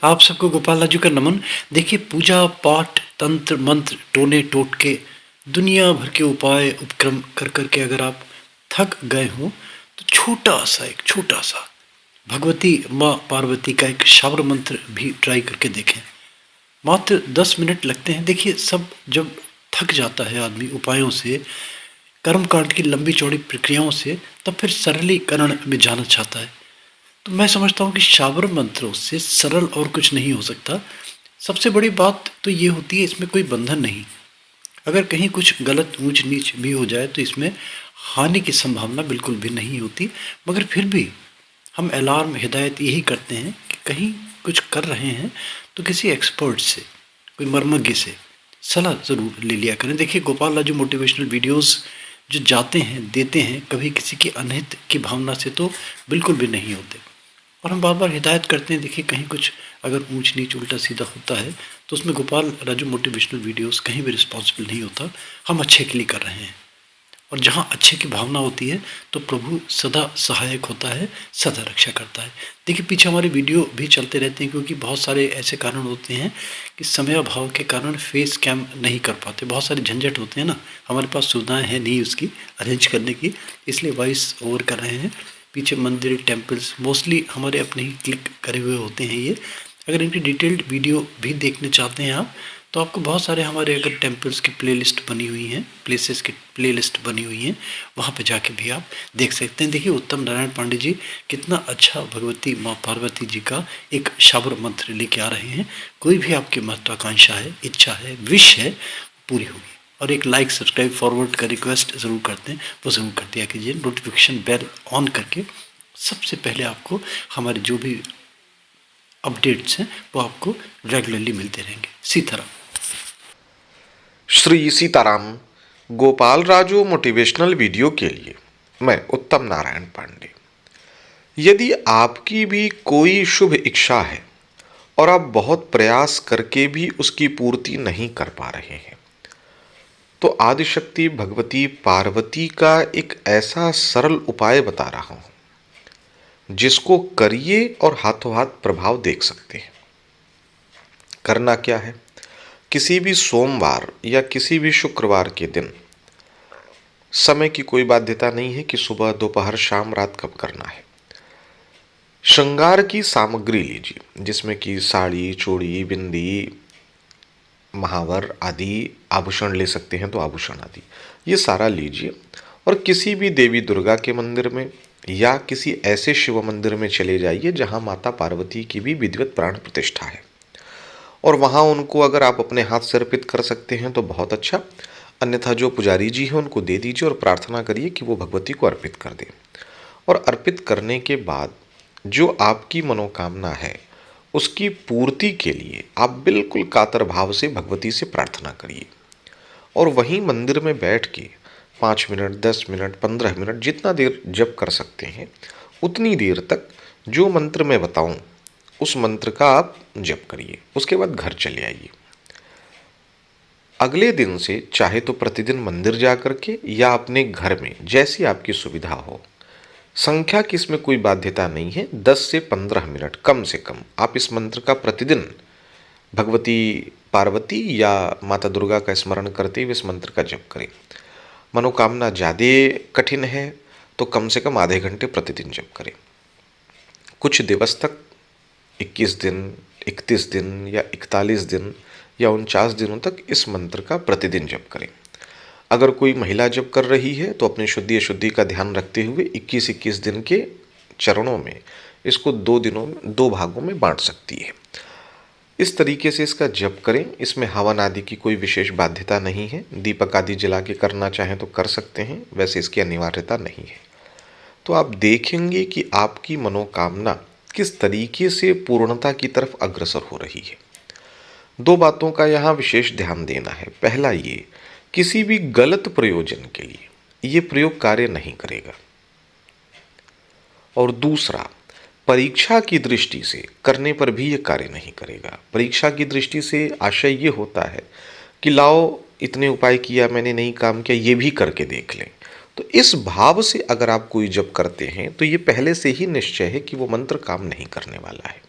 आप सबको गोपाल राजू का नमन। देखिए, पूजा पाठ तंत्र मंत्र टोने टोटके दुनिया भर के उपाय उपक्रम कर करके अगर आप थक गए हो तो छोटा सा भगवती माँ पार्वती का एक शावर मंत्र भी ट्राई करके देखें। मात्र 10 मिनट लगते हैं। देखिए, सब जब थक जाता है आदमी उपायों से, कर्मकांड की लंबी चौड़ी प्रक्रियाओं से, तब फिर सरलीकरण में जाना चाहता है। तो मैं समझता हूँ कि शावर मंत्रों से सरल और कुछ नहीं हो सकता। सबसे बड़ी बात तो ये होती है, इसमें कोई बंधन नहीं। अगर कहीं कुछ गलत ऊंच नीच भी हो जाए तो इसमें हानि की संभावना बिल्कुल भी नहीं होती। मगर फिर भी हम अलार्म हिदायत यही करते हैं कि कहीं कुछ कर रहे हैं तो किसी एक्सपर्ट से, कोई मर्मज्ञ से सलाह ज़रूर ले लिया करें। देखिए, गोपाल राजू मोटिवेशनल वीडियोस जो जाते हैं देते हैं, कभी किसी की अनहित की भावना से तो बिल्कुल भी नहीं होते। और हम बार बार हिदायत करते हैं। देखिए, कहीं कुछ अगर ऊंच नीच उल्टा सीधा होता है तो उसमें गोपाल राजू मोटिवेशनल वीडियोस कहीं भी रिस्पॉन्सिबल नहीं होता। हम अच्छे के लिए कर रहे हैं, और जहाँ अच्छे की भावना होती है तो प्रभु सदा सहायक होता है, सदा रक्षा करता है। देखिए, पीछे हमारे वीडियो भी चलते रहते हैं क्योंकि बहुत सारे ऐसे कारण होते हैं कि समय अभाव के कारण फेस कैम नहीं कर पाते। बहुत सारे झंझट होते हैं ना, हमारे पास सुविधाएं हैं नहीं उसकी अरेंज करने की, इसलिए वॉइस ओवर कर रहे हैं। पीछे मंदिर टेम्पल्स मोस्टली हमारे अपने ही क्लिक करे हुए होते हैं ये। अगर इनकी डिटेल्ड वीडियो भी देखने चाहते हैं आप, तो आपको बहुत सारे हमारे अगर टेम्पल्स की प्लेलिस्ट बनी हुई हैं, प्लेसेस की प्लेलिस्ट बनी हुई हैं, वहाँ पे जाके भी आप देख सकते हैं। देखिए, उत्तम नारायण पांडे जी कितना अच्छा भगवती माँ पार्वती जी का एक शाबर मंत्र लेके आ रहे हैं। कोई भी आपकी महत्वाकांक्षा है, इच्छा है, विश है, पूरी होगी। और एक लाइक सब्सक्राइब फॉरवर्ड का रिक्वेस्ट ज़रूर करते हैं, वो ज़रूर कर दिया कीजिए। नोटिफिकेशन बेल ऑन करके सबसे पहले आपको हमारे जो भी अपडेट्स हैं वो आपको रेगुलरली मिलते रहेंगे। सीताराम। श्री सीताराम। गोपाल राजू मोटिवेशनल वीडियो के लिए मैं उत्तम नारायण पांडे। यदि आपकी भी कोई शुभ इच्छा है और आप बहुत प्रयास करके भी उसकी पूर्ति नहीं कर पा रहे हैं, तो आदिशक्ति भगवती पार्वती का एक ऐसा सरल उपाय बता रहा हूं जिसको करिए और हाथों हाथ प्रभाव देख सकते हैं। करना क्या है? किसी भी सोमवार या किसी भी शुक्रवार के दिन, समय की कोई बाध्यता नहीं है कि सुबह दोपहर शाम रात कब करना है। श्रृंगार की सामग्री लीजिए जिसमें कि साड़ी चूड़ी बिंदी महावर आदि आभूषण ले सकते हैं तो आभूषण आदि ये सारा लीजिए और किसी भी देवी दुर्गा के मंदिर में या किसी ऐसे शिव मंदिर में चले जाइए जहां माता पार्वती की भी विधिवत प्राण प्रतिष्ठा है, और वहां उनको अगर आप अपने हाथ से अर्पित कर सकते हैं तो बहुत अच्छा। अन्यथा जो पुजारी जी हैं उनको दे दीजिए और प्रार्थना करिए कि वो भगवती को अर्पित कर दें। और अर्पित करने के बाद जो आपकी मनोकामना है उसकी पूर्ति के लिए आप बिल्कुल कातर भाव से भगवती से प्रार्थना करिए। और वहीं मंदिर में बैठ के 5 मिनट 10 मिनट 15 मिनट जितना देर जप कर सकते हैं उतनी देर तक जो मंत्र मैं बताऊं उस मंत्र का आप जप करिए। उसके बाद घर चले आइए। अगले दिन से चाहे तो प्रतिदिन मंदिर जा करके या अपने घर में जैसी आपकी सुविधा हो, संख्या की इसमें कोई बाध्यता नहीं है, 10 से 15 मिनट कम से कम आप इस मंत्र का प्रतिदिन भगवती पार्वती या माता दुर्गा का स्मरण करते हुए इस मंत्र का जप करें। मनोकामना ज़्यादा कठिन है तो कम से कम आधे घंटे प्रतिदिन जप करें। कुछ दिवस तक 21 दिन 31 दिन या 41 दिन या 49 दिनों तक इस मंत्र का प्रतिदिन जप करें। अगर कोई महिला जप कर रही है तो अपनी शुद्धि अशुद्धि का ध्यान रखते हुए 21-21 दिन के चरणों में इसको 2 भागों में बांट सकती है। इस तरीके से इसका जप करें। इसमें हवन आदि की कोई विशेष बाध्यता नहीं है। दीपक आदि जला के करना चाहें तो कर सकते हैं, वैसे इसकी अनिवार्यता नहीं है। तो आप देखेंगे कि आपकी मनोकामना किस तरीके से पूर्णता की तरफ अग्रसर हो रही है। 2 बातों का यहाँ विशेष ध्यान देना है। पहला ये, किसी भी गलत प्रयोजन के लिए ये प्रयोग कार्य नहीं करेगा। और दूसरा, परीक्षा की दृष्टि से करने पर भी ये कार्य नहीं करेगा। परीक्षा की दृष्टि से आशय ये होता है कि लाओ इतने उपाय किया मैंने नहीं काम किया, ये भी करके देख लें। तो इस भाव से अगर आप कोई जप करते हैं तो ये पहले से ही निश्चय है कि वो मंत्र काम नहीं करने वाला है।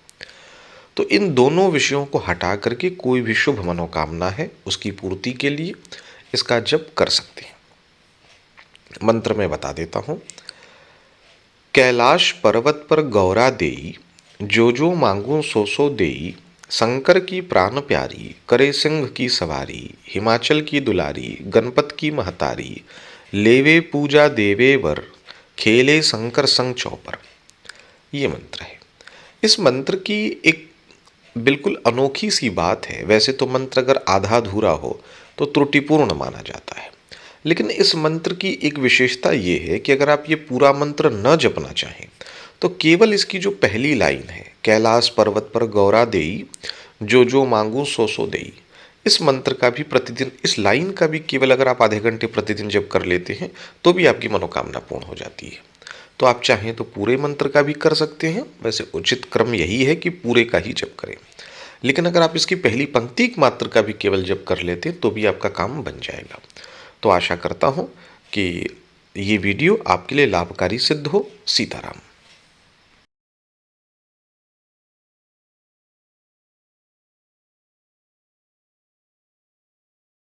तो इन दोनों विषयों को हटा करके कोई भी शुभ मनोकामना है उसकी पूर्ति के लिए इसका जप कर सकते हैं। मंत्र में बता देता हूं। कैलाश पर्वत पर गौरा देई, जो मांगू सो सो देई, शंकर की प्राण प्यारी, करे सिंह की सवारी, हिमाचल की दुलारी, गणपत की महतारी, लेवे पूजा देवे वर, खेले शंकर संग चौपर। ये मंत्र है। इस मंत्र की एक बिल्कुल अनोखी सी बात है। वैसे तो मंत्र अगर आधा अधूरा हो तो त्रुटिपूर्ण माना जाता है, लेकिन इस मंत्र की एक विशेषता ये है कि अगर आप ये पूरा मंत्र न जपना चाहें तो केवल इसकी जो पहली लाइन है, कैलाश पर्वत पर गौरा देई, जो मांगू सो सो देई, इस मंत्र का भी प्रतिदिन, इस लाइन का भी केवल अगर आप आधे घंटे प्रतिदिन जप कर लेते हैं तो भी आपकी मनोकामना पूर्ण हो जाती है। तो आप चाहें तो पूरे मंत्र का भी कर सकते हैं। वैसे उचित क्रम यही है कि पूरे का ही जप करें, लेकिन अगर आप इसकी पहली पंक्ति मात्र का भी केवल जप कर लेते हैं तो भी आपका काम बन जाएगा। तो आशा करता हूँ कि ये वीडियो आपके लिए लाभकारी सिद्ध हो। सीताराम।